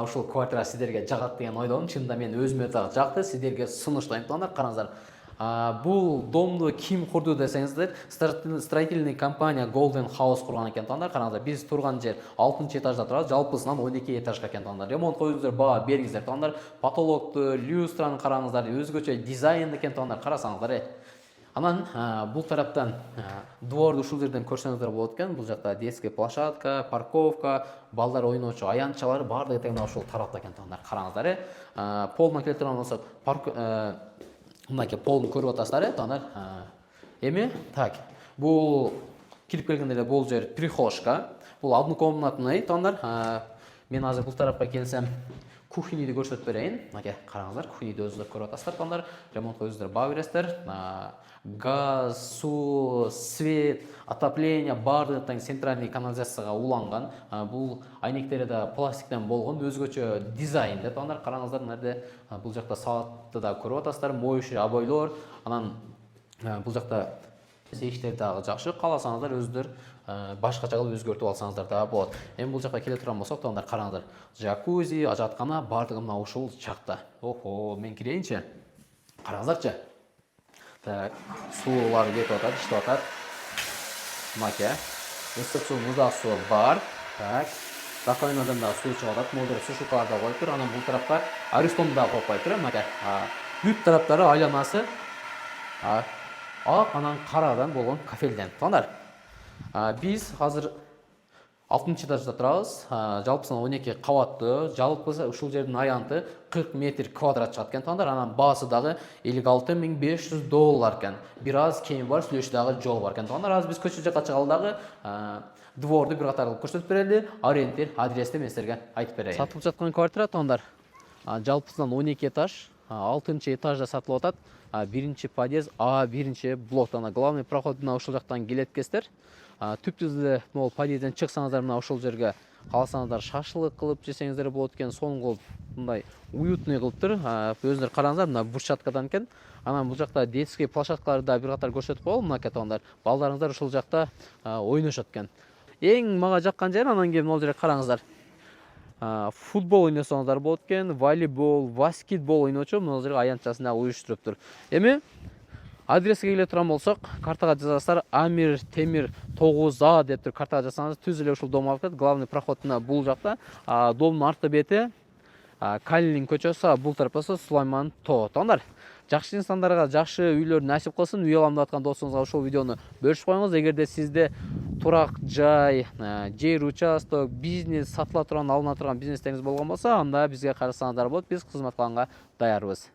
ушул квартира сиздерге жагат деген ойдомун. Чынында мен өзүмө да жакты, сиздерге сунуштайм туугандар. Караңыздар. Бул домду ким курду десеңиздер, строительный компания Golden House курган экен туугандар. Караңыздар, биз турган жер 6-этажда турат, жалпысынан 12 этажга экен туугандар. Ремонтко өзүңүздөр баа бериңиздер туугандар. Потолокту, люстраны караңыздар, өзгөчө дизайн экен туугандар. Карасаңыздар. Анан бул тараптан дворду ушул жерден көрсөңүздөр болот экен. Бул жакта детский площадка, парковка, балдар ойночу аянтчалары баардыгы тең ушул тарапта экен туугандар. Караңыздар. Полуна келип турган болсок, мынакей полун көрүп атасыздар туугандар. Эми так. Бул кирип келгенде эле бул жер прихожка. Бул однокомнатный туугандар. Мен азыр бул тарапка келсем, кухняды көрсөтүп берейин. Мынакей караңыздар, кухняды өзүңүздөр көрүп атасыздар туугандар. Ремонтко өзүңүздөр баа бересиздер. Газ, су, свет, отопление баардыгы тең центральный канализацияга уланган. Бул айнектери да пластиктен болгон, өзгөчө дизайнде туугандар. Караңыздар, мынерде бул жакта саатты да көрүп атасыздар, моющий обойлор. Анан бул жакта иштер дагы жакшы. Кааласаңыздар өзүңүздөр башкача кылып өзгөртүп алсаңыздар да болот. Эми бул жакка келе турган болсок туугандар, караңыздар. Жакузи, ажаткана баардыгы мына ушул жакта. Охо, мен кирейинчи. Караңыздарчы. Так, суулар кетип атат, иштеп атат. Мынакей. Ысык суу, музда суу бар. Так. Раковинадан да суу чыгып атат. Могу сушилкалар да коюп тур. Анан бул тарапка аристонду да коюп коюптур, мынакей. Бүт тараптары айланасы ак, анан карадан болгон кафелден. Туугандар. Биз азыр 6-этажда турабыз. Жалпысынан 12 кабаттуу. Жалпысы ушул жердин аянты 40 метр квадрат чыгат экен туугандар. Анан баасы дагы $56,500 экен. Бир аз кем бар, сүйлөшү дагы жол бар экен туугандар. Азыр биз көчө жакка чыгалы дагы дворду бир катар кылып көрсөтүп берели. Ориентир, адрести мен силерге айтып берейин. Сатылып жаткан квартира туугандар. Жалпысынан 12 этаж, 6-этажда сатылып атат. Биринчи подъезд, биринчи блоктан главный проход мына ушул жактан келет экенсиздер. Түптүз эле могул подъезден чыксаңыздар, мына ушул жерге кааласаңыздар шашлык кылып жесеңиздер болот экен. Соңго мындай уютный кылыптыр. Өзүңүздөр караңыздар, мына брусчаткадан экен. Анан бул жакта детский площадкаларды да бир катар көрсөтүп коелу, мынакей туугандар. Балдарыңыздар ушул жакта ойношот экен. Эң мага жаккан жери анан кийин могул жерге караңыздар. Футбол ойносоңуздар болот экен, волейбол, баскетбол ойночу могул жерге аянтчасын да уюштуруптур. Эми адреске келе турган болсок, картага жазасыздар. Амир Темир 9А деп туруп картага жазсаңыз, түз эле ушул дом алып, главный проходуна бул жакта. Домдун арты бети Калинин көчөсү, бул тарапта Сулайман тоо. Туугандар, жакшы инсандарга жакшы үйлөр насип кылсын. Үй алам деп аткан досуңузга ушул видеону бөлүшүп коюңуз. Эгерде сизде турак жай, жер участок, бизнес, сатыла турган, алына турган бизнестериңиз болгон болсо, анда бизге карасаңыздар болот. Биз кызмат кылганга даярбыз.